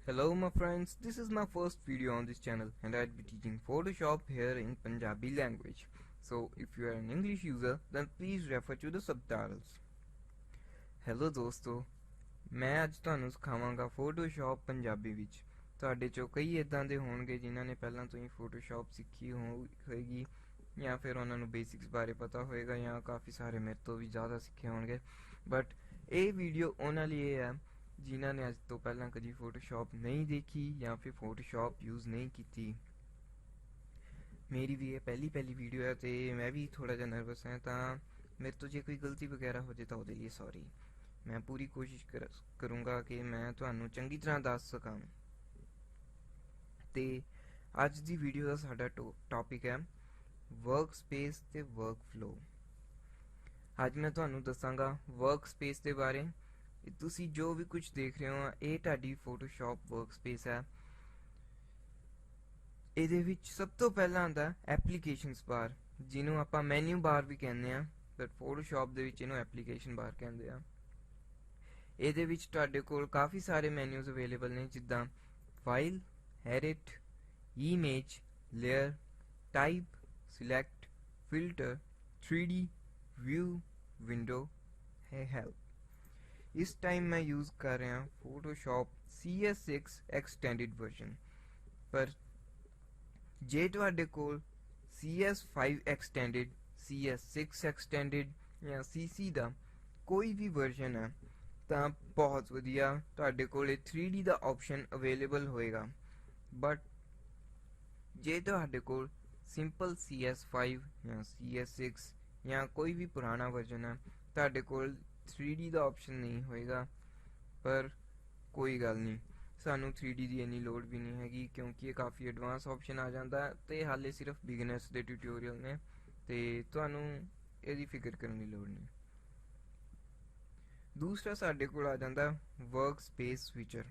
Hello my friends, this is my first video on this channel and I'll be teaching Photoshop here in Punjabi language. So if you are an English user then please refer to the subtitles. Hello ਦੋਸਤੋ, ਮੈਂ ਅੱਜ ਤੁਹਾਨੂੰ ਸਿਖਾਵਾਂਗਾ Photoshop Punjabi ਵਿੱਚ। ਤੁਹਾਡੇ ਚੋਂ ਕਈ ਇਦਾਂ ਦੇ ਹੋਣਗੇ ਜਿਨ੍ਹਾਂ ਨੇ ਪਹਿਲਾਂ ਤੋਂ ਹੀ Photoshop ਸਿੱਖੀ ਹੋਏਗੀ ਜਾਂ ਫਿਰ ਉਹਨਾਂ ਨੂੰ ਬੇਸਿਕਸ ਬਾਰੇ ਪਤਾ ਹੋਏਗਾ ਜਾਂ ਕਾਫੀ ਸਾਰੇ ਮੇਰੇ ਤੋਂ ਵੀ ਜ਼ਿਆਦਾ ਸਿੱਖੇ ਹੋਣਗੇ। ਬਟ ਇਹ ਵੀਡੀਓ ਉਹਨਾਂ ਲਈ ਹੈ ਜਿਨ੍ਹਾਂ ਨੇ ਅੱਜ ਤੋਂ ਪਹਿਲਾਂ ਕਦੀ ਫੋਟੋਸ਼ਾਪ ਨਹੀਂ ਦੇਖੀ ਜਾਂ ਫਿਰ ਫੋਟੋਸ਼ਾਪ ਯੂਜ਼ ਨਹੀਂ ਕੀਤੀ। ਮੇਰੀ ਵੀ ਇਹ ਪਹਿਲੀ ਵੀਡੀਓ ਹੈ ਤੇ ਮੈਂ ਵੀ ਥੋੜਾ ਜਿਹਾ ਨਰਵਸ ਹਾਂ, ਤਾਂ ਮੇਰੇ ਤੋਂ ਜੇ ਕੋਈ ਗਲਤੀ ਵਗੈਰਾ ਹੋ ਜੇ ਤਾਂ ਉਹਦੇ ਲਈ ਸੌਰੀ। ਮੈਂ ਪੂਰੀ ਕੋਸ਼ਿਸ਼ ਕਰੂੰਗਾ ਕਿ ਮੈਂ ਤੁਹਾਨੂੰ ਚੰਗੀ ਤਰ੍ਹਾਂ ਦੱਸ ਸਕਾਂ। ਤੇ ਅੱਜ ਦੀ ਵੀਡੀਓ ਦਾ ਸਾਡਾ ਟੌਪਿਕ ਹੈ ਵਰਕ ਸਪੇਸ ਤੇ ਵਰਕ ਫਲੋ। ਅੱਜ ਮੈਂ ਤੁਹਾਨੂੰ ਦੱਸਾਂਗਾ ਵਰਕ ਸਪੇਸ ਦੇ ਬਾਰੇ। ਤੁਸੀਂ ਜੋ ਵੀ ਕੁਝ ਦੇਖ ਰਹੇ ਹੋ ਇਹ ਤੁਹਾਡੀ ਫੋਟੋਸ਼ਾਪ ਵਰਕ ਸਪੇਸ ਹੈ। ਇਹਦੇ ਵਿੱਚ ਸਭ ਤੋਂ ਪਹਿਲਾਂ ਆਉਂਦਾ ਐਪਲੀਕੇਸ਼ਨਸ ਬਾਰ, ਜਿਹਨੂੰ ਆਪਾਂ ਮੈਨੂ ਬਾਰ ਵੀ ਕਹਿੰਦੇ ਆ, ਪਰ ਫੋਟੋਸ਼ਾਪ ਦੇ ਵਿੱਚ ਇਹਨੂੰ ਐਪਲੀਕੇਸ਼ਨ ਬਾਰ ਕਹਿੰਦੇ ਆ। ਇਹਦੇ ਵਿੱਚ ਤੁਹਾਡੇ ਕੋਲ ਕਾਫੀ ਸਾਰੇ ਮੈਨੂਜ਼ ਅਵੇਲੇਬਲ ਨੇ, ਜਿੱਦਾਂ file, edit, image, layer, type, select, filter, 3D, view, window ਹੈ, ਹੈਲਪ। इस टाइम मैं यूज़ कर रहा हूँ Photoshop CS6 एक्सटेंडेड वर्जन, पर जे तुहाडे कोल CS5 एक्सटेंडेड, CS6 एक्सटेंडेड या CC दा कोई भी वर्जन है ਤਾਂ ਬਹੁਤ ਵਧੀਆ ਤੁਹਾਡੇ ਕੋਲ 3D ਦਾ ਆਪਸ਼ਨ ਅਵੇਲੇਬਲ ਹੋਏਗਾ। ਬਟ ਜੇ ਤੁਹਾਡੇ ਕੋਲ ਸਿੰਪਲ CS5 ਜਾਂ CS6 ਜਾਂ ਕੋਈ ਵੀ ਪੁਰਾਣਾ ਵਰਜਨ ਹੈ, ਤੁਹਾਡੇ ਕੋਲ 3D ਦਾ ਆਪਸ਼ਨ ਨਹੀਂ ਹੋਏਗਾ। ਪਰ ਕੋਈ ਗੱਲ ਨਹੀਂ, ਸਾਨੂੰ 3D ਦੀ ਇੰਨੀ ਲੋੜ ਵੀ ਨਹੀਂ ਹੈਗੀ, ਕਿਉਂਕਿ ਇਹ ਕਾਫੀ ਐਡਵਾਂਸ ਆਪਸ਼ਨ ਆ ਜਾਂਦਾ ਤੇ ਹਾਲੇ ਸਿਰਫ ਬਿਗਨਰਸ ਦੇ ਟਿਊਟੋਰੀਅਲ ਨੇ ਤੇ ਤੁਹਾਨੂੰ ਇਹਦੀ ਫਿਕਰ ਕਰਨ ਦੀ ਲੋੜ ਨਹੀਂ। ਦੂਸਰਾ ਸਾਡੇ ਕੋਲ ਆ ਜਾਂਦਾ ਵਰਕ ਸਪੇਸ ਫੀਚਰ।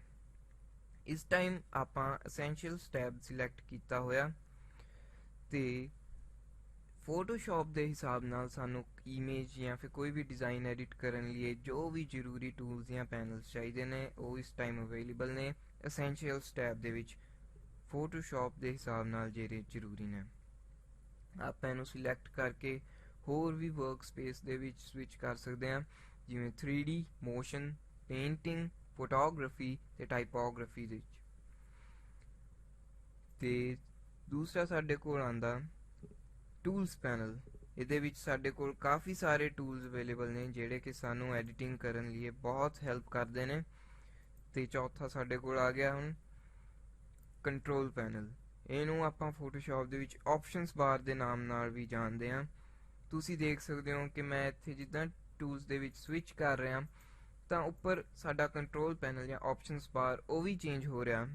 ਇਸ ਟਾਈਮ ਆਪਾਂ ਐਸੈਂਸ਼ੀਅਲਸ ਟੈਬ ਸਿਲੈਕਟ ਕੀਤਾ ਹੋਇਆ ਤੇ ਫੋਟੋਸ਼ਾਪ ਦੇ ਹਿਸਾਬ ਨਾਲ ਸਾਨੂੰ ਇਮੇਜ ਜਾਂ ਫਿਰ ਕੋਈ ਵੀ ਡਿਜ਼ਾਈਨ ਐਡਿਟ ਕਰਨ ਲਈ ਜੋ ਵੀ ਜ਼ਰੂਰੀ ਟੂਲਸ ਜਾਂ ਪੈਨਲਸ ਚਾਹੀਦੇ ਨੇ ਉਹ ਇਸ ਟਾਈਮ ਅਵੇਲੇਬਲ ਨੇ ਐਸੈਂਸ਼ੀਅਲਸ ਟੈਬ ਦੇ ਵਿੱਚ, ਫੋਟੋਸ਼ਾਪ ਦੇ ਹਿਸਾਬ ਨਾਲ ਜਿਹੜੇ ਜ਼ਰੂਰੀ ਨੇ। ਆਪਾਂ ਇਹਨੂੰ ਸਿਲੈਕਟ ਕਰਕੇ ਹੋਰ ਵੀ ਵਰਕ ਸਪੇਸ ਦੇ ਵਿੱਚ ਸਵਿਚ ਕਰ ਸਕਦੇ ਹਾਂ, ਜਿਵੇਂ 3D, ਮੋਸ਼ਨ, ਪੇਂਟਿੰਗ, ਫੋਟੋਗ੍ਰਾਫੀ ਤੇ ਟਾਈਪੋਗ੍ਰਾਫੀ ਦੇ ਵਿੱਚ। ਤੇ ਦੂਸਰਾ ਸਾਡੇ ਕੋਲ ਆਂਦਾ ਟੂਲਸ ਪੈਨਲ। ਇਹਦੇ ਵਿੱਚ ਸਾਡੇ ਕੋਲ ਕਾਫੀ ਸਾਰੇ ਟੂਲਸ ਅਵੇਲੇਬਲ ਨੇ ਜਿਹੜੇ ਕਿ ਸਾਨੂੰ ਐਡੀਟਿੰਗ ਕਰਨ ਲਈ ਬਹੁਤ ਹੈਲਪ ਕਰਦੇ ਨੇ। ਤੇ ਚੌਥਾ ਸਾਡੇ ਕੋਲ ਆ ਗਿਆ ਹੁਣ ਕੰਟਰੋਲ ਪੈਨਲ। ਇਹਨੂੰ ਆਪਾਂ ਫੋਟੋਸ਼ਾਪ ਦੇ ਵਿੱਚ ਆਪਸ਼ਨਸ ਬਾਰ ਦੇ ਨਾਮ ਨਾਲ ਵੀ ਜਾਣਦੇ ਹਾਂ। ਤੁਸੀਂ ਦੇਖ ਸਕਦੇ ਹੋ ਕਿ ਮੈਂ ਇੱਥੇ ਜਿੱਦਾਂ ਟੂਲਸ ਦੇ ਵਿੱਚ ਸਵਿਚ ਕਰ ਰਿਹਾ ਤਾਂ ਉੱਪਰ ਸਾਡਾ ਕੰਟਰੋਲ ਪੈਨਲ ਜਾਂ ਆਪਸ਼ਨਸ ਬਾਰ ਉਹ ਵੀ ਚੇਂਜ ਹੋ ਰਿਹਾ।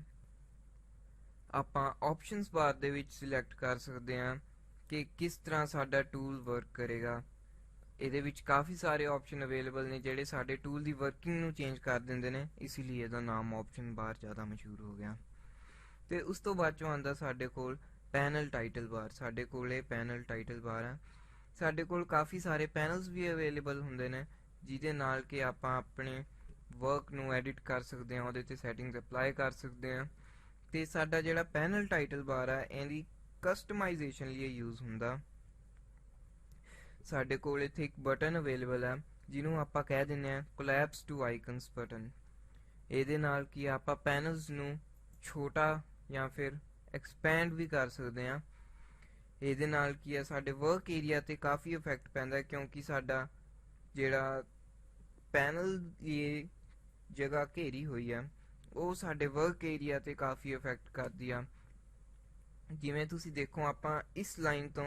ਆਪਾਂ ਆਪਸ਼ਨਸ ਬਾਰ ਦੇ ਵਿੱਚ ਸਿਲੈਕਟ ਕਰ ਸਕਦੇ ਹਾਂ ਕਿ ਕਿਸ ਤਰ੍ਹਾਂ ਸਾਡਾ ਟੂਲ ਵਰਕ ਕਰੇਗਾ। ਇਹਦੇ ਵਿੱਚ ਕਾਫੀ ਸਾਰੇ ਆਪਸ਼ਨ ਅਵੇਲੇਬਲ ਨੇ ਜਿਹੜੇ ਸਾਡੇ ਟੂਲ ਦੀ ਵਰਕਿੰਗ ਨੂੰ ਚੇਂਜ ਕਰ ਦਿੰਦੇ ਨੇ, ਇਸ ਲਈ ਇਹਦਾ ਨਾਮ ਆਪਸ਼ਨ ਬਾਰ ਜ਼ਿਆਦਾ ਮਸ਼ਹੂਰ ਹੋ ਗਿਆ। ਤੇ ਉਸ ਤੋਂ ਬਾਅਦ ਚੋਂ ਆਉਂਦਾ ਸਾਡੇ ਕੋਲ ਪੈਨਲ ਟਾਈਟਲ ਬਾਰ। ਸਾਡੇ ਕੋਲ ਇਹ ਪੈਨਲ ਟਾਈਟਲ ਬਾਰ ਹੈ। ਸਾਡੇ ਕੋਲ ਕਾਫੀ ਸਾਰੇ ਪੈਨਲਸ ਵੀ ਅਵੇਲੇਬਲ ਹੁੰਦੇ ਨੇ ਜਿਹਦੇ ਨਾਲ ਕਿ ਆਪਾਂ ਆਪਣੇ ਵਰਕ ਨੂੰ ਐਡਿਟ ਕਰ ਸਕਦੇ ਹਾਂ, ਉਹਦੇ ਤੇ ਸੈਟਿੰਗਸ ਅਪਲਾਈ ਕਰ ਸਕਦੇ ਹਾਂ। ਤੇ ਸਾਡਾ ਜਿਹੜਾ ਪੈਨਲ ਟਾਈਟਲ ਬਾਰ ਹੈ ਇਹਦੀ ਕਸਟਮਾਈਜ਼ੇਸ਼ਨ ਲਈ ਯੂਜ਼ ਹੁੰਦਾ। ਸਾਡੇ ਕੋਲ ਇੱਥੇ ਇੱਕ ਬਟਨ ਅਵੇਲੇਬਲ ਹੈ ਜਿਹਨੂੰ ਆਪਾਂ ਕਹਿ ਦਿੰਦੇ ਹਾਂ ਕੋਲੈਪਸ ਟੂ ਆਈਕਨਸ ਬਟਨ। ਇਹਦੇ ਨਾਲ ਕਿ ਆਪਾਂ ਪੈਨਲਸ ਨੂੰ ਛੋਟਾ ਜਾਂ ਫਿਰ ਐਕਸਪੈਂਡ ਵੀ ਕਰ ਸਕਦੇ ਹਾਂ। ਇਹਦੇ ਨਾਲ ਕੀ ਹੈ ਸਾਡੇ ਵਰਕ ਏਰੀਆ ਤੇ ਕਾਫੀ ਇਫੈਕਟ ਪੈਂਦਾ, ਕਿਉਂਕਿ ਸਾਡਾ ਜਿਹੜਾ ਪੈਨਲ ਦੀ ਜਗ੍ਹਾ ਘੇਰੀ ਹੋਈ ਹੈ ਉਹ ਸਾਡੇ ਵਰਕ ਏਰੀਆ ਤੇ ਕਾਫੀ ਇਫੈਕਟ ਕਰਦੀ ਆ। ਜਿਵੇਂ ਤੁਸੀਂ ਦੇਖੋ ਆਪਾਂ ਇਸ ਲਾਈਨ ਤੋਂ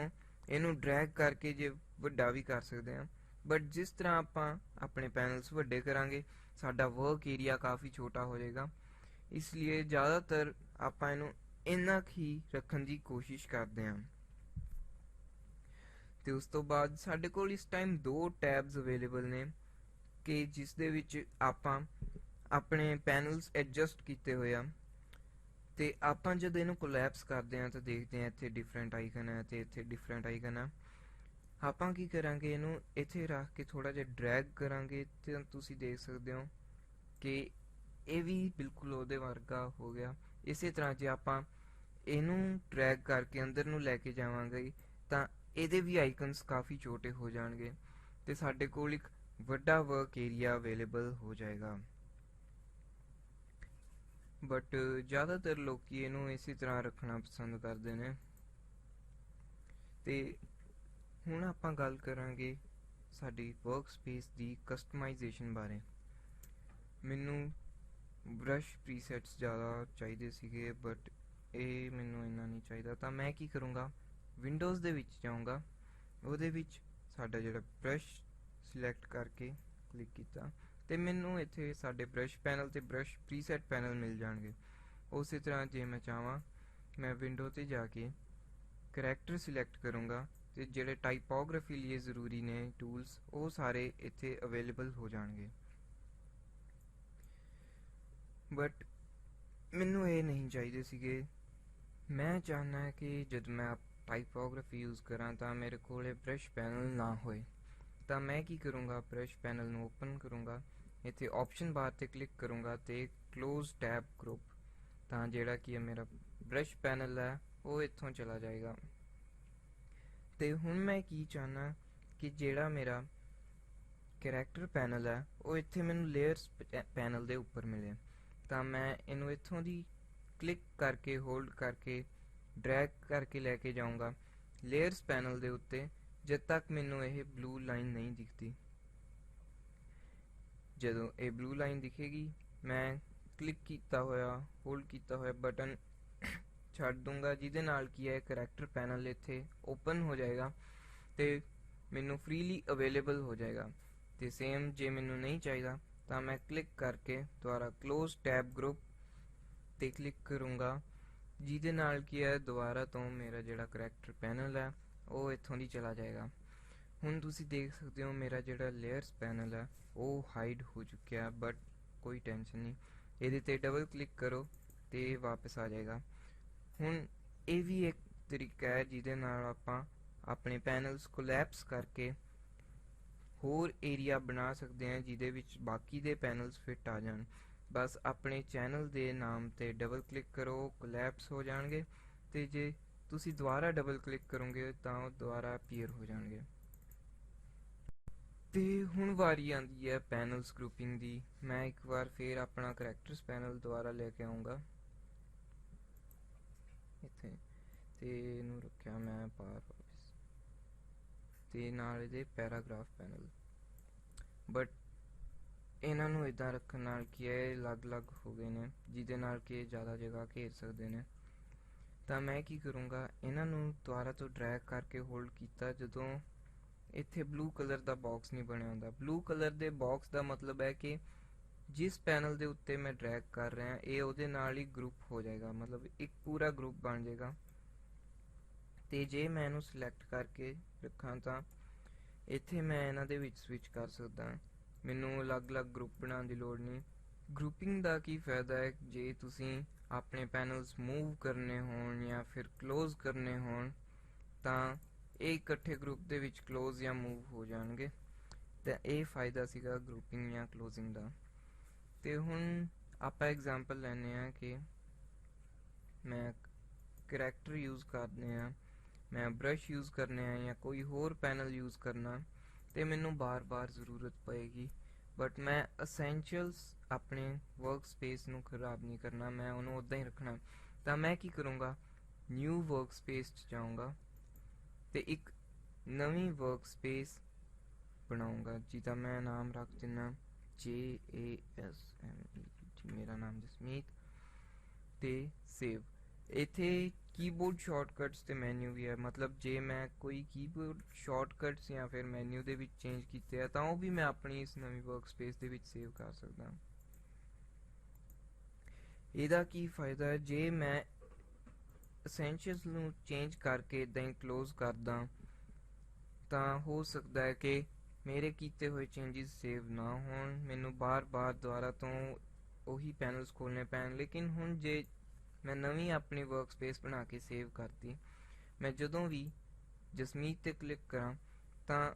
ਇਹਨੂੰ ਡਰੈਗ ਕਰਕੇ ਜੇ ਵੱਡਾ ਵੀ ਕਰ ਸਕਦੇ ਹਾਂ, ਬਟ ਜਿਸ ਤਰ੍ਹਾਂ ਆਪਾਂ ਆਪਣੇ ਪੈਨਲਸ ਵੱਡੇ ਕਰਾਂਗੇ ਸਾਡਾ ਵਰਕ ਏਰੀਆ ਕਾਫੀ ਛੋਟਾ ਹੋ ਜਾਏਗਾ। ਇਸ ਲਈ ਜ਼ਿਆਦਾਤਰ ਆਪਾਂ ਇਹਨੂੰ ਇੰਨਾ ਹੀ ਰੱਖਣ ਦੀ ਕੋਸ਼ਿਸ਼ ਕਰਦੇ ਹਾਂ। ਤੇ ਉਸ ਤੋਂ ਬਾਅਦ ਸਾਡੇ ਕੋਲ ਇਸ ਟਾਈਮ ਦੋ ਟੈਬਸ ਅਵੇਲੇਬਲ ਨੇ ਕਿ ਜਿਸ ਦੇ ਵਿੱਚ ਆਪਾਂ ਆਪਣੇ ਪੈਨਲਸ ਐਡਜਸਟ ਕੀਤੇ ਹੋਏ ਆ। ਤੇ ਆਪਾਂ ਜਦ ਇਹਨੂੰ ਕੋਲੈਪਸ ਕਰਦੇ ਹਾਂ ਤਾਂ ਦੇਖਦੇ ਹਾਂ ਇੱਥੇ ਡਿਫਰੈਂਟ ਆਈਕਨ ਹੈ ਤੇ ਇੱਥੇ ਡਿਫਰੈਂਟ ਆਈਕਨ ਹੈ। ਆਪਾਂ ਕੀ ਕਰਾਂਗੇ, ਇਹਨੂੰ ਇੱਥੇ ਰੱਖ ਕੇ ਥੋੜਾ ਜਿਹਾ ਡਰੈਗ ਕਰਾਂਗੇ ਤੇ ਤੁਸੀਂ ਦੇਖ ਸਕਦੇ ਹੋ ਕਿ ਇਹ ਵੀ ਬਿਲਕੁਲ ਉਹਦੇ ਵਰਗਾ ਹੋ ਗਿਆ। ਇਸੇ ਤਰ੍ਹਾਂ ਜੇ ਆਪਾਂ ਇਹਨੂੰ ਡਰੈਗ ਕਰਕੇ ਅੰਦਰ ਨੂੰ ਲੈ ਕੇ ਜਾਵਾਂਗੇ ਤਾਂ ਇਹਦੇ ਵੀ ਆਈਕਨਸ ਕਾਫੀ ਛੋਟੇ ਹੋ ਜਾਣਗੇ ਤੇ ਸਾਡੇ ਕੋਲ ਇੱਕ ਵੱਡਾ ਵਰਕ ਏਰੀਆ ਅਵੇਲੇਬਲ ਹੋ ਜਾਏਗਾ। ਬਟ ਜ਼ਿਆਦਾਤਰ ਲੋਕੀ ਇਹਨੂੰ ਇਸੇ ਤਰ੍ਹਾਂ ਰੱਖਣਾ ਪਸੰਦ ਕਰਦੇ ਨੇ। ਤੇ ਹੁਣ ਆਪਾਂ ਗੱਲ ਕਰਾਂਗੇ ਸਾਡੀ ਵਰਕ ਸਪੇਸ ਦੀ ਕਸਟਮਾਈਜ਼ੇਸ਼ਨ ਬਾਰੇ। ਮੈਨੂੰ ਬ੍ਰਸ਼ ਪ੍ਰੀਸੈਟਸ ਜ਼ਿਆਦਾ ਚਾਹੀਦੇ ਸੀਗੇ ਬਟ ਇਹ ਮੈਨੂੰ ਇੰਨਾ ਨਹੀਂ ਚਾਹੀਦਾ, ਤਾਂ ਮੈਂ ਕੀ ਕਰੂੰਗਾ, ਵਿੰਡੋਜ਼ ਦੇ ਵਿੱਚ ਜਾਊਂਗਾ, ਉਹਦੇ ਵਿੱਚ ਸਾਡਾ ਜਿਹੜਾ ਬ੍ਰਸ਼ ਸਿਲੈਕਟ ਕਰਕੇ ਕਲਿੱਕ ਕੀਤਾ ਤੇ ਮੈਨੂੰ ਇੱਥੇ ਸਾਡੇ ਬ੍ਰਸ਼ ਪੈਨਲ ਤੇ ਬ੍ਰਸ਼ ਪ੍ਰੀਸੈਟ ਪੈਨਲ ਮਿਲ ਜਾਣਗੇ। ਉਸੇ ਤਰ੍ਹਾਂ ਜੇ ਮੈਂ ਚਾਹਾਂ ਮੈਂ ਵਿੰਡੋ ਤੇ ਜਾ ਕੇ ਕਰੈਕਟਰ ਸਿਲੈਕਟ ਕਰੂੰਗਾ ਤੇ ਜਿਹੜੇ ਟਾਈਪੋਗ੍ਰਾਫੀ ਲਈ ਜ਼ਰੂਰੀ ਨੇ ਟੂਲਸ ਉਹ ਸਾਰੇ ਇੱਥੇ ਅਵੇਲੇਬਲ ਹੋ ਜਾਣਗੇ। ਬਟ ਮੈਨੂੰ ਇਹ ਨਹੀਂ ਚਾਹੀਦੇ ਸੀਗੇ। ਮੈਂ ਚਾਹੁੰਦਾ ਕਿ ਜਦ ਮੈਂ ਟਾਈਪੋਗ੍ਰਾਫੀ ਯੂਜ਼ ਕਰਾਂ ਤਾਂ ਮੇਰੇ ਕੋਲ ਬ੍ਰਸ਼ ਪੈਨਲ ਨਾ ਹੋਏ। ਤਾਂ ਮੈਂ ਕੀ ਕਰੂੰਗਾ, ਬ੍ਰਸ਼ ਪੈਨਲ ਨੂੰ ਓਪਨ ਕਰੂੰਗਾ, ਇੱਥੇ ਆਪਸ਼ਨ ਬਾਰ ਤੇ ਕਲਿੱਕ ਕਰੂੰਗਾ ਤੇ ਕਲੋਜ਼ ਟੈਬ ਗਰੁੱਪ, ਤਾਂ ਜਿਹੜਾ ਕਿ ਮੇਰਾ ਬ੍ਰਸ਼ ਪੈਨਲ ਹੈ ਉਹ ਇੱਥੋਂ ਚਲਾ ਜਾਏਗਾ। ਤੇ ਹੁਣ ਮੈਂ ਕੀ ਚਾਹਨਾ ਕਿ ਜਿਹੜਾ ਮੇਰਾ ਕੈਰੈਕਟਰ ਪੈਨਲ ਹੈ ਉਹ ਇੱਥੇ ਮੈਨੂੰ ਲੇਅਰਸ ਪੈਨਲ ਦੇ ਉੱਪਰ ਮਿਲੇ। ਤਾਂ ਮੈਂ ਇਹਨੂੰ ਇੱਥੋਂ ਦੀ ਕਲਿੱਕ ਕਰਕੇ ਹੋਲਡ ਕਰਕੇ ਡਰੈਗ ਕਰਕੇ ਲੈ ਕੇ ਜਾਊਂਗਾ ਲੇਅਰਸ ਪੈਨਲ ਦੇ ਉੱਤੇ ਜਦ ਤੱਕ ਮੈਨੂੰ ਇਹ ਬਲੂ ਲਾਈਨ ਨਹੀਂ ਦਿਖਦੀ। ਜਦੋਂ ਇਹ ਬਲੂ ਲਾਈਨ ਦਿਖੇਗੀ ਮੈਂ ਕਲਿੱਕ ਕੀਤਾ ਹੋਇਆ ਹੋਲਡ ਕੀਤਾ ਹੋਇਆ ਬਟਨ ਛੱਡ ਦੂੰਗਾ, ਜਿਹਦੇ ਨਾਲ ਕੀ ਹੈ ਕਰੈਕਟਰ ਪੈਨਲ ਇੱਥੇ ਓਪਨ ਹੋ ਜਾਏਗਾ ਤੇ ਮੈਨੂੰ ਫ੍ਰੀਲੀ ਅਵੇਲੇਬਲ ਹੋ ਜਾਏਗਾ। ਤੇ ਸੇਮ ਜੇ ਮੈਨੂੰ ਨਹੀਂ ਚਾਹੀਦਾ ਤਾਂ ਮੈਂ ਕਲਿੱਕ ਕਰਕੇ ਦੁਬਾਰਾ ਕਲੋਜ਼ ਟੈਬ ਗਰੁੱਪ ਤੇ ਕਲਿੱਕ ਕਰੂੰਗਾ, ਜਿਹਦੇ ਨਾਲ ਕੀ ਹੈ ਦੁਬਾਰਾ ਤੋਂ ਮੇਰਾ ਜਿਹੜਾ ਕਰੈਕਟਰ ਪੈਨਲ ਹੈ ਉਹ ਇੱਥੋਂ ਦੀ ਚਲਾ ਜਾਏਗਾ। ਹੁਣ ਤੁਸੀਂ ਦੇਖ ਸਕਦੇ ਹੋ ਮੇਰਾ ਜਿਹੜਾ ਲੇਅਰਸ ਪੈਨਲ ਹੈ ਉਹ ਹਾਈਡ ਹੋ ਚੁੱਕਿਆ, ਬਟ ਕੋਈ ਟੈਨਸ਼ਨ ਨਹੀਂ, ਇਹਦੇ ਤੇ ਡਬਲ ਕਲਿੱਕ ਕਰੋ ਤੇ ਵਾਪਸ ਆ ਜਾਏਗਾ। ਹੁਣ ਇਹ ਵੀ ਇੱਕ ਤਰੀਕਾ ਹੈ ਜਿਹਦੇ ਨਾਲ ਆਪਾਂ ਆਪਣੇ ਪੈਨਲਸ ਕੋਲੈਪਸ ਕਰਕੇ ਹੋਰ ਏਰੀਆ ਬਣਾ ਸਕਦੇ ਹਾਂ ਜਿਹਦੇ ਵਿੱਚ ਬਾਕੀ ਦੇ ਪੈਨਲਸ ਫਿੱਟ ਆ ਜਾਣ। ਬਸ ਆਪਣੇ ਚੈਨਲ ਦੇ ਨਾਮ ਤੇ ਡਬਲ ਕਲਿੱਕ ਕਰੋ, ਕੋਲੈਪਸ ਹੋ ਜਾਣਗੇ ਤੇ ਜੇ ਤੁਸੀਂ ਦੁਬਾਰਾ ਡਬਲ ਕਲਿੱਕ ਕਰੋਗੇ ਤਾਂ ਉਹ ਦੁਬਾਰਾ ਅਪੀਅਰ ਹੋ ਜਾਣਗੇ। ਤੇ ਹੁਣ ਵਾਰੀ ਆਂਦੀ ਹੈ ਪੈਨਲਸ ਗਰੁੱਪਿੰਗ ਦੀ। ਮੈਂ ਇੱਕ ਵਾਰ ਫੇਰ ਆਪਣਾ ਕਰੈਕਟਰਸ ਪੈਨਲ ਦੁਬਾਰਾ ਲੈ ਕੇ ਆਉਂਗਾ ਇੱਥੇ ਤੇ ਇਹਨੂੰ ਰੱਖਿਆ ਮੈਂ ਬਾਹਰ ਵਾਪਸ ਤੇ ਨਾਲ ਇਹਦੇ ਪੈਰਾਗ੍ਰਾਫ ਪੈਨਲ। ਬਟ ਇਹਨਾਂ ਨੂੰ ਇਦਾਂ ਰੱਖਣ ਨਾਲ ਕੀ ਹੈ ਅਲੱਗ-ਅਲੱਗ ਹੋ ਗਏ ਨੇ ਜਿਹਦੇ ਨਾਲ ਕਿ ਜ਼ਿਆਦਾ ਜਗ੍ਹਾ ਘੇਰ ਸਕਦੇ ਨੇ। ਤਾਂ ਮੈਂ ਕੀ ਕਰੂੰਗਾ, ਇਹਨਾਂ ਨੂੰ ਦੁਬਾਰਾ ਤੋਂ ਡਰੈਗ ਕਰਕੇ ਹੋਲਡ ਕੀਤਾ ਜਦੋਂ ਇੱਥੇ ਬਲੂ ਕਲਰ ਦਾ ਬਾਕਸ ਨਹੀਂ ਬਣਿਆ ਹੁੰਦਾ। ਬਲੂ ਕਲਰ ਦੇ ਬਾਕਸ ਦਾ ਮਤਲਬ ਹੈ ਕਿ ਜਿਸ ਪੈਨਲ ਦੇ ਉੱਤੇ ਮੈਂ ਡਰੈਗ ਕਰ ਰਿਹਾ ਇਹ ਉਹਦੇ ਨਾਲ ਹੀ ਗਰੁੱਪ ਹੋ ਜਾਏਗਾ, ਮਤਲਬ ਇੱਕ ਪੂਰਾ ਗਰੁੱਪ ਬਣ ਜਾਏਗਾ। ਤੇ ਜੇ ਮੈਂ ਇਹਨੂੰ ਸਿਲੈਕਟ ਕਰਕੇ ਰੱਖਾਂ ਤਾਂ ਇੱਥੇ ਮੈਂ ਇਹਨਾਂ ਦੇ ਵਿੱਚ ਸਵਿਚ ਕਰ ਸਕਦਾ, ਮੈਨੂੰ ਅਲੱਗ-ਅਲੱਗ ਗਰੁੱਪ ਬਣਾਉਣ ਦੀ ਲੋੜ ਨਹੀਂ। ਗਰੁੱਪਿੰਗ ਦਾ ਕੀ ਫਾਇਦਾ ਹੈ, ਜੇ ਤੁਸੀਂ ਆਪਣੇ ਪੈਨਲਸ ਮੂਵ ਕਰਨੇ ਹੋਣ ਜਾਂ ਫਿਰ ਕਲੋਜ਼ ਕਰਨੇ ਹੋਣ ਤਾਂ ਇਹ ਇਕੱਠੇ ਗਰੁੱਪ ਦੇ ਵਿੱਚ ਕਲੋਜ਼ ਜਾਂ ਮੂਵ ਹੋ ਜਾਣਗੇ। ਤਾਂ ਇਹ ਫਾਇਦਾ ਸੀਗਾ ਗਰੁੱਪਿੰਗ ਜਾਂ ਕਲੋਜ਼ਿੰਗ ਦਾ। ਤੇ ਹੁਣ ਆਪਾਂ ਐਗਜ਼ਾਮਪਲ ਲੈਂਦੇ ਆ ਕਿ ਮੈਂ ਕਰੈਕਟਰ ਯੂਜ਼ ਕਰਨੇ ਆ, ਮੈਂ ਬ੍ਰਸ਼ ਯੂਜ਼ ਕਰਨੇ ਆ ਜਾਂ ਕੋਈ ਹੋਰ ਪੈਨਲ ਯੂਜ਼ ਕਰਨਾ ਤੇ ਮੈਨੂੰ ਬਾਰ-ਬਾਰ ਜ਼ਰੂਰਤ ਪਏਗੀ। ਬਟ ਮੈਂ ਅਸੈਂਸ਼ੀਅਲਸ ਆਪਣੇ ਵਰਕ ਸਪੇਸ ਨੂੰ ਖਰਾਬ ਨਹੀਂ ਕਰਨਾ, ਮੈਂ ਉਹਨੂੰ ਉੱਦਾਂ ਹੀ ਰੱਖਣਾ। ਤਾਂ ਮੈਂ ਕੀ ਕਰੂੰਗਾ, ਨਿਊ ਵਰਕ ਸਪੇਸ 'ਚ ਜਾਊਂਗਾ ਤੇ ਇੱਕ ਨਵੀਂ ਵਰਕ ਸਪੇਸ ਬਣਾਉਂਗਾ ਜਿਹਦਾ ਮੈਂ ਨਾਮ ਰੱਖ ਦਿੰਨਾ JASMET, ਮੇਰਾ ਨਾਮ ਜਸਮੀਤ, ਤੇ ਸੇਵ। ਇੱਥੇ ਕੀਬੋਰਡ ਸ਼ਾਰਟਕਟਸ ਤੇ ਮੈਨੂ ਵੀ ਹੈ, ਮਤਲਬ ਜੇ ਮੈਂ ਕੋਈ ਕੀਬੋਰਡ ਸ਼ਾਰਟਕਟਸ ਜਾਂ ਫਿਰ ਮੈਨੂ ਦੇ ਵਿੱਚ ਚੇਂਜ ਕੀਤੇ ਆ ਤਾਂ ਉਹ ਵੀ ਮੈਂ ਆਪਣੀ ਇਸ ਨਵੀਂ ਵਰਕ ਸਪੇਸ ਦੇ ਵਿੱਚ ਸੇਵ ਕਰ ਸਕਦਾ। ਇਹਦਾ ਕੀ ਫਾਇਦਾ ਹੈ, ਜੇ ਮੈਂ ਐਸੈਂਸ਼ੀਅਲਸ ਨੂੰ ਚੇਂਜ ਕਰਕੇ ਇਦਾਂ ਹੀ ਕਲੋਜ਼ ਕਰਦਾ ਤਾਂ ਹੋ ਸਕਦਾ ਹੈ ਕਿ ਮੇਰੇ ਕੀਤੇ ਹੋਏ ਚੇਂਜਸ ਸੇਵ ਨਾ ਹੋਣ, ਮੈਨੂੰ ਬਾਰ-ਬਾਰ ਦੁਬਾਰਾ ਤੋਂ ਉਹੀ ਪੈਨਲਸ ਖੋਲ੍ਹਣੇ ਪੈਣ। ਲੇਕਿਨ ਹੁਣ ਜੇ ਮੈਂ ਨਵੀਂ ਆਪਣੀ ਵਰਕ ਸਪੇਸ ਬਣਾ ਕੇ ਸੇਵ ਕਰਤੀ, ਮੈਂ ਜਦੋਂ ਵੀ ਜਸਮੀਤ ਤੇ ਕਲਿੱਕ ਕਰਾਂ ਤਾਂ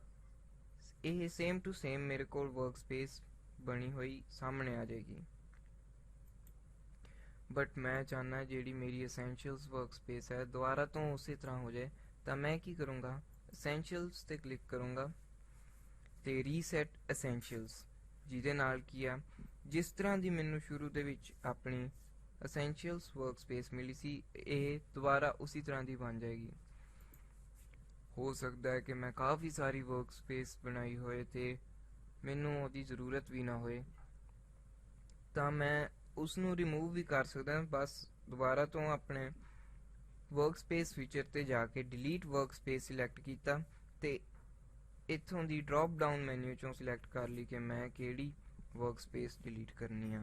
ਇਹ ਸੇਮ ਟੂ ਸੇਮ ਮੇਰੇ ਕੋਲ ਵਰਕ ਸਪੇਸ ਬਣੀ ਹੋਈ ਸਾਹਮਣੇ ਆ ਜਾਏਗੀ। ਬਟ ਮੈਂ ਚਾਹੁੰਦਾ ਜਿਹੜੀ ਮੇਰੀ ਐਸੈਂਸ਼ੀਅਲਸ ਵਰਕਸਪੇਸ ਹੈ ਦੁਬਾਰਾ ਤੋਂ ਉਸੇ ਤਰ੍ਹਾਂ ਹੋ ਜਾਏ। ਤਾਂ ਮੈਂ ਕੀ ਕਰੂੰਗਾ, ਐਸੈਂਸ਼ੀਅਲਸ ਤੇ ਕਲਿੱਕ ਕਰੂੰਗਾ ਤੇ ਰੀਸੈਟ ਐਸੈਂਸ਼ੀਅਲਸ, ਜਿਹਦੇ ਨਾਲ ਕੀ ਆ, ਜਿਸ ਤਰ੍ਹਾਂ ਦੀ ਮੈਨੂੰ ਸ਼ੁਰੂ ਦੇ ਵਿੱਚ ਆਪਣੀ ਐਸੈਂਸ਼ੀਅਲਸ ਵਰਕਸਪੇਸ ਮਿਲੀ ਸੀ ਇਹ ਦੁਬਾਰਾ ਉਸੇ ਤਰ੍ਹਾਂ ਦੀ ਬਣ ਜਾਏਗੀ। ਹੋ ਸਕਦਾ ਹੈ ਕਿ ਮੈਂ ਕਾਫੀ ਸਾਰੀ ਵਰਕਸਪੇਸ ਬਣਾਈ ਹੋਏ ਤੇ ਮੈਨੂੰ ਉਹਦੀ ਜ਼ਰੂਰਤ ਵੀ ਨਾ ਹੋਏ, ਤਾਂ ਮੈਂ ਉਸ ਨੂੰ ਰਿਮੂਵ ਵੀ ਕਰ ਸਕਦਾ। ਬਸ ਦੁਬਾਰਾ ਤੋਂ ਆਪਣੇ ਵਰਕਸਪੇਸ ਫੀਚਰ ਤੇ ਜਾ ਕੇ ਡਿਲੀਟ ਵਰਕਸਪੇਸ ਸਿਲੈਕਟ ਕੀਤਾ ਤੇ ਇੱਥੋਂ ਦੀ ਡ੍ਰੌਪ ਡਾਊਨ ਮੈਨੂ ਚੋਂ ਸਿਲੈਕਟ ਕਰ ਲਈ ਕਿ ਮੈਂ ਕਿਹੜੀ ਵਰਕਸਪੇਸ ਡਿਲੀਟ ਕਰਨੀ ਆ।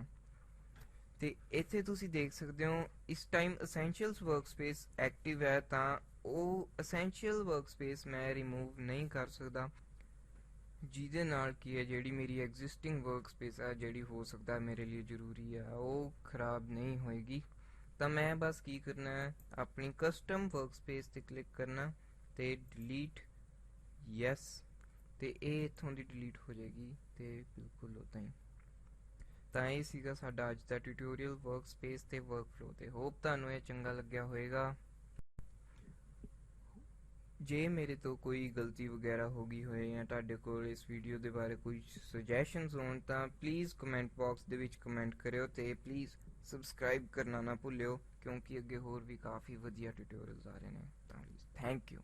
ਤੇ ਇੱਥੇ ਤੁਸੀਂ ਦੇਖ ਸਕਦੇ ਹੋ ਇਸ ਟਾਈਮ ਐਸੈਂਸ਼ੀਅਲਸ ਵਰਕਸਪੇਸ ਐਕਟਿਵ ਹੈ, ਤਾਂ ਉਹ ਐਸੈਂਸ਼ੀਅਲ ਵਰਕਸਪੇਸ ਮੈਂ ਰਿਮੂਵ ਨਹੀਂ ਕਰ ਸਕਦਾ, ਜਿਹਦੇ ਨਾਲ ਕੀ ਹੈ ਜਿਹੜੀ ਮੇਰੀ ਐਗਜ਼ਿਸਟਿੰਗ ਵਰਕਸਪੇਸ ਹੈ, ਜਿਹੜੀ ਹੋ ਸਕਦਾ ਮੇਰੇ ਲਈ ਜ਼ਰੂਰੀ ਹੈ, ਉਹ ਖਰਾਬ ਨਹੀਂ ਹੋਏਗੀ। ਤਾਂ ਮੈਂ ਬਸ ਕੀ ਕਰਨਾ ਹੈ, ਆਪਣੀ ਕਸਟਮ ਵਰਕਸਪੇਸ ਤੇ ਕਲਿੱਕ ਕਰਨਾ ਤੇ ਡਿਲੀਟ ਯੈਸ, ਤੇ ਇਹ ਇੱਥੋਂ ਦੀ ਡਿਲੀਟ ਹੋ ਜਾਏਗੀ ਤੇ ਬਿਲਕੁਲ ਉਦਾਂ ਹੀ। ਤਾਂ ਇਹ ਸੀਗਾ ਸਾਡਾ ਅੱਜ ਦਾ ਟਿਊਟੋਰੀਅਲ ਵਰਕਸਪੇਸ ਤੇ ਵਰਕਫਲੋ ਤੇ। ਹੋਪ ਤੁਹਾਨੂੰ ਇਹ ਚੰਗਾ ਲੱਗਿਆ ਹੋਵੇਗਾ। ਜੇ ਮੇਰੇ ਤੋਂ ਕੋਈ ਗਲਤੀ ਵਗੈਰਾ ਹੋ ਗਈ ਹੋਏ ਜਾਂ ਤੁਹਾਡੇ ਕੋਲ ਇਸ ਵੀਡੀਓ ਦੇ ਬਾਰੇ ਕੋਈ ਸੁਜੈਸ਼ਨਸ ਹੋਣ ਤਾਂ ਪਲੀਜ਼ ਕਮੈਂਟ ਬਾਕਸ ਦੇ ਵਿੱਚ ਕਮੈਂਟ ਕਰਿਓ ਤੇ ਪਲੀਜ਼ ਸਬਸਕ੍ਰਾਈਬ ਕਰਨਾ ਨਾ ਭੁੱਲਿਓ, ਕਿਉਂਕਿ ਅੱਗੇ ਹੋਰ ਵੀ ਕਾਫੀ ਵਧੀਆ ਟਿਊਟੋਰੀਅਲਸ ਆ ਰਹੇ ਨੇ। ਤਾਂ ਥੈਂਕ ਯੂ।